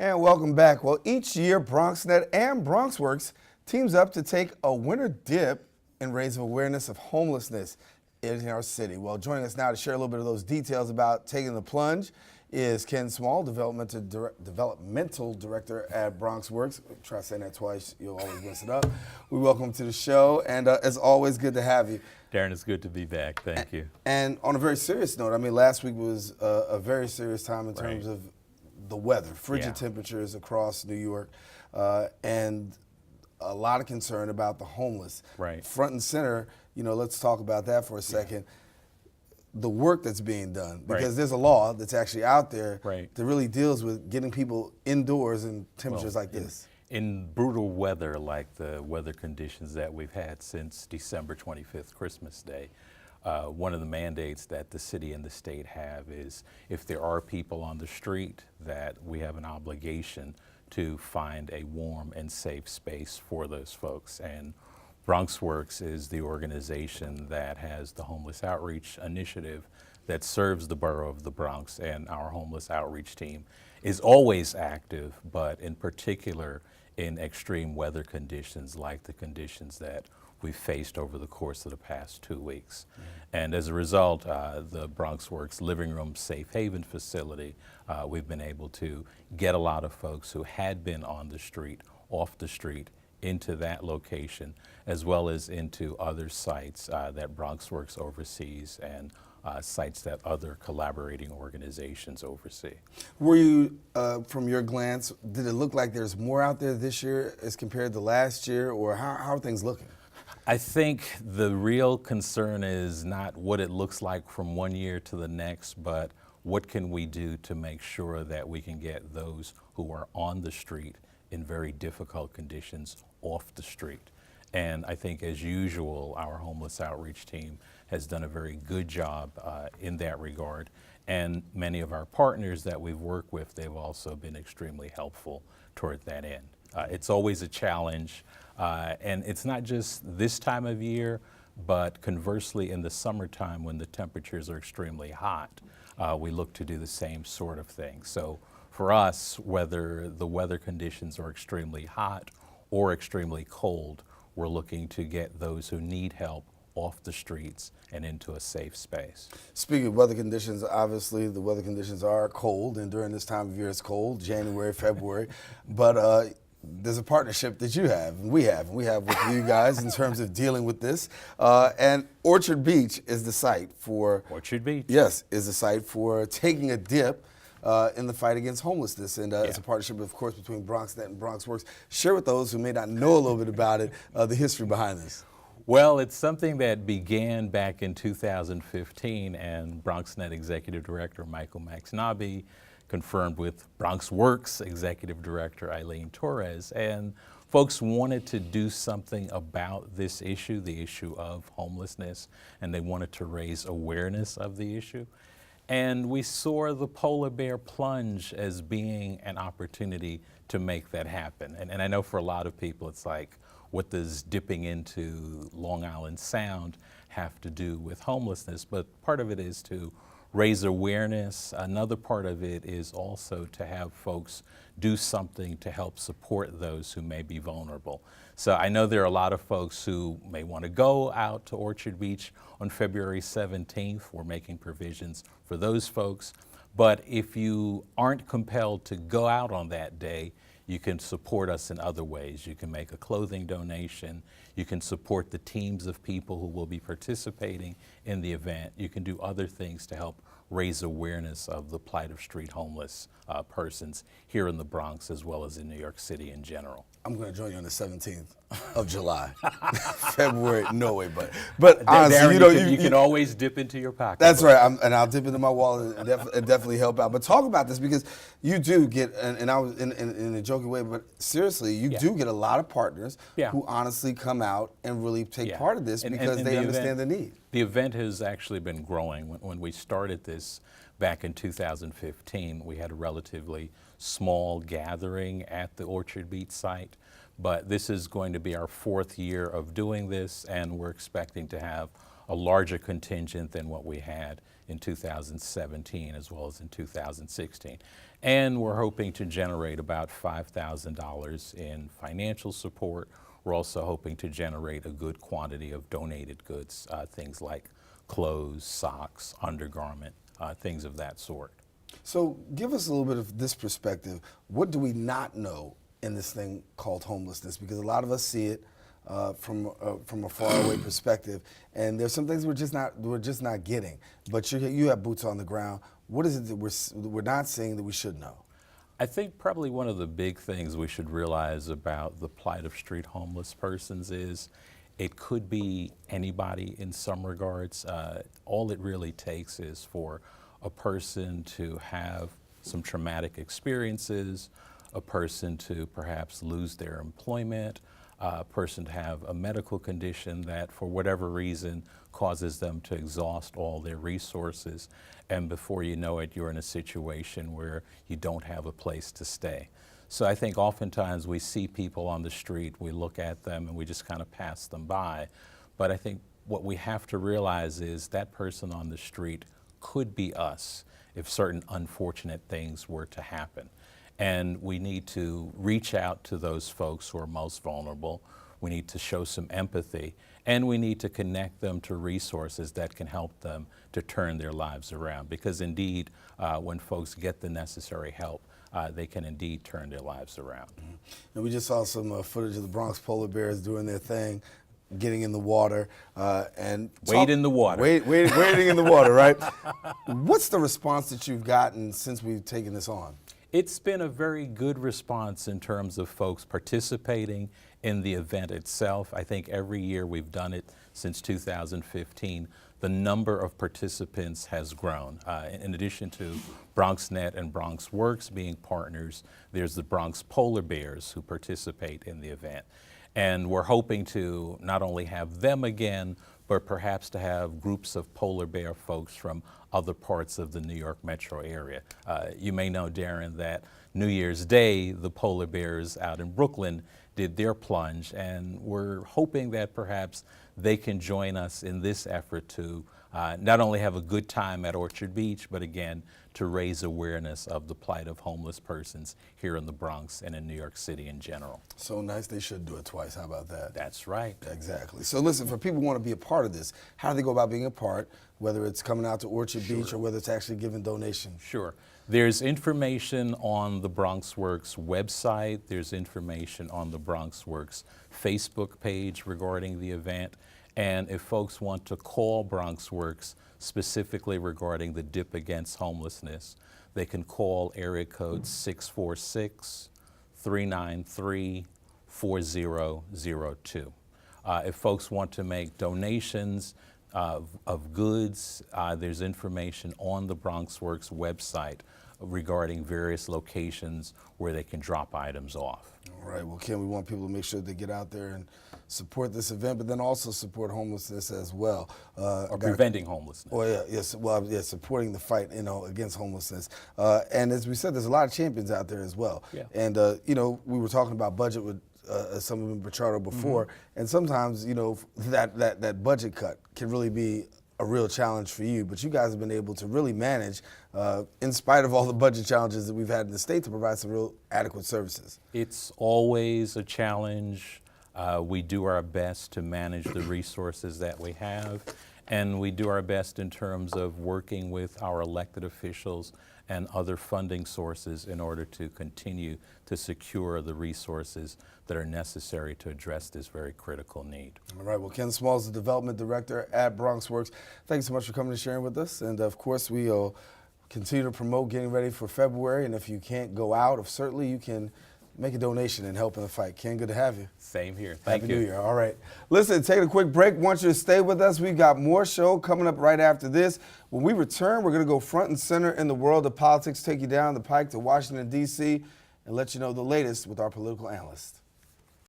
And welcome back. Well, each year, BronxNet and BronxWorks teams up to take a winter dip and raise awareness of homelessness in our city. Well, joining us now to share a little bit of those details about taking the plunge is Ken Small, developmental director at BronxWorks. Try saying that twice, you'll always mess it up. We welcome him to the show, and as always, good to have you. Darren, it's good to be back. Thank you. And on a very serious note, I mean, last week was a very serious time in terms of the weather, frigid temperatures across New York, and a lot of concern about the homeless. Right. Front and center, you know, let's talk about that for a second. The work that's being done, because there's a law that's actually out there that really deals with getting people indoors in temperatures like this. In brutal weather like the weather conditions that we've had since December 25th, Christmas Day, one of the mandates that the city and the state have is if there are people on the street, that we have an obligation to find a warm and safe space for those folks. And BronxWorks is the organization that has the Homeless Outreach Initiative that serves the borough of the Bronx, and our homeless outreach team is always active, but in particular in extreme weather conditions like the conditions that we've faced over the course of the past 2 weeks. And as a result, the BronxWorks Living Room Safe Haven facility, we've been able to get a lot of folks who had been on the street, off the street, into that location, as well as into other sites that BronxWorks oversees and sites that other collaborating organizations oversee. Were you, from your glance, did it look like there's more out there this year as compared to last year, or how are things looking? I think the real concern is not what it looks like from one year to the next, but what can we do to make sure that we can get those who are on the street in very difficult conditions off the street. And I think, as usual, our homeless outreach team has done a very good job in that regard. And many of our partners that we've worked with, they've also been extremely helpful toward that end. It's always a challenge, and it's not just this time of year, but conversely in the summertime when the temperatures are extremely hot, we look to do the same sort of thing. So for us, whether the weather conditions are extremely hot or extremely cold, we're looking to get those who need help off the streets and into a safe space. Speaking of weather conditions, obviously the weather conditions are cold, and during this time of year it's cold, January, February, but there's a partnership that you have, and we have with you guys in terms of dealing with this. And Orchard Beach is the site for... Orchard Beach. Yes, is the site for taking a dip in the fight against homelessness. And it's a partnership, of course, between BronxNet and BronxWorks. Share with those who may not know a little bit about it, the history behind this. Well, it's something that began back in 2015, and BronxNet Executive Director Michael Maxnaby confirmed with BronxWorks Executive Director Eileen Torres, and folks wanted to do something about this issue, the issue of homelessness, and they wanted to raise awareness of the issue. And we saw the polar bear plunge as being an opportunity to make that happen. And I know for a lot of people it's like, what does dipping into Long Island Sound have to do with homelessness? But part of it is to raise awareness. Another part of it is also to have folks do something to help support those who may be vulnerable. So I know there are a lot of folks who may want to go out to Orchard Beach on February 17th. We're making provisions for those folks. But if you aren't compelled to go out on that day, you can support us in other ways. You can make a clothing donation. You can support the teams of people who will be participating in the event. You can do other things to help raise awareness of the plight of street homeless persons here in the Bronx as well as in New York City in general. I'm going to join you on the 17th of July. February, no way, but honestly, Darren, you can always dip into your pocket. That's right, and I'll dip into my wallet and definitely help out. But talk about this, because you do get, and I was in a joking way, but seriously, you do get a lot of partners who honestly come out and really take part of this because they understand the need. The event has actually been growing. When we started this back in 2015, we had a relatively small gathering at the Orchard Beach site, but this is going to be our 4th year of doing this, and we're expecting to have a larger contingent than what we had in 2017 as well as in 2016. And we're hoping to generate about $5,000 in financial support. We're also hoping to generate a good quantity of donated goods, things like clothes, socks, undergarment, things of that sort. So give us a little bit of this perspective. What do we not know in this thing called homelessness? Because a lot of us see it from a faraway perspective, and there's some things we're just not getting. But you have boots on the ground. What is it that we're not seeing that we should know? I think probably one of the big things we should realize about the plight of street homeless persons is it could be anybody in some regards. All it really takes is for a person to have some traumatic experiences, a person to perhaps lose their employment, a person to have a medical condition that for whatever reason causes them to exhaust all their resources, and before you know it, you're in a situation where you don't have a place to stay. So I think oftentimes we see people on the street, we look at them and we just kind of pass them by. But I think what we have to realize is that person on the street could be us if certain unfortunate things were to happen. And we need to reach out to those folks who are most vulnerable. We need to show some empathy, and we need to connect them to resources that can help them to turn their lives around. Because indeed, when folks get the necessary help, they can indeed turn their lives around. Mm-hmm. And we just saw some footage of the Bronx polar bears doing their thing, getting in the water and wade in the water. Wading in the water, right? What's the response that you've gotten since we've taken this on? It's been a very good response in terms of folks participating in the event itself. I think every year we've done it since 2015. The number of participants has grown. In addition to BronxNet and BronxWorks being partners, there's the Bronx Polar Bears who participate in the event. And we're hoping to not only have them again, but perhaps to have groups of polar bear folks from other parts of the New York metro area. You may know, Darren, that New Year's Day, the polar bears out in Brooklyn did their plunge, and we're hoping that perhaps they can join us in this effort to not only have a good time at Orchard Beach, but again, to raise awareness of the plight of homeless persons here in the Bronx and in New York City in general. So nice, they should do it twice. How about that? That's right. Exactly. So listen, for people who want to be a part of this, how do they go about being a part, whether it's coming out to Orchard Beach or whether it's actually giving donations? Sure. There's information on the BronxWorks website. There's information on the BronxWorks Facebook page regarding the event. And if folks want to call BronxWorks specifically regarding the Dip Against Homelessness, they can call area code 646-393-4002. If folks want to make donations of goods, there's information on the BronxWorks website regarding various locations where they can drop items off. All right. Well, Ken, we want people to make sure they get out there and support this event, but then also support homelessness as well. Or preventing homelessness. Oh, yeah, yes. Well, yeah, supporting the fight, against homelessness. And as we said, there's a lot of champions out there as well. Yeah. And, we were talking about budget with Assemblyman Bracciardo before, and sometimes, that budget cut can really be a real challenge for you, but you guys have been able to really manage, in spite of all the budget challenges that we've had in the state, to provide some real adequate services. It's always a challenge. We do our best to manage the resources that we have, and we do our best in terms of working with our elected officials and other funding sources in order to continue to secure the resources that are necessary to address this very critical need. All right. Well, Ken Small is the Development Director at BronxWorks. Thanks so much for coming and sharing with us. And, of course, we'll continue to promote getting ready for February. And if you can't go out, certainly you can make a donation and help in the fight. Ken, good to have you. Same here. Thank you. Happy New Year. All right. Listen, taking a quick break. Want you to stay with us. We've got more show coming up right after this. When we return, we're going to go front and center in the world of politics, take you down the pike to Washington, D.C., and let you know the latest with our political analyst.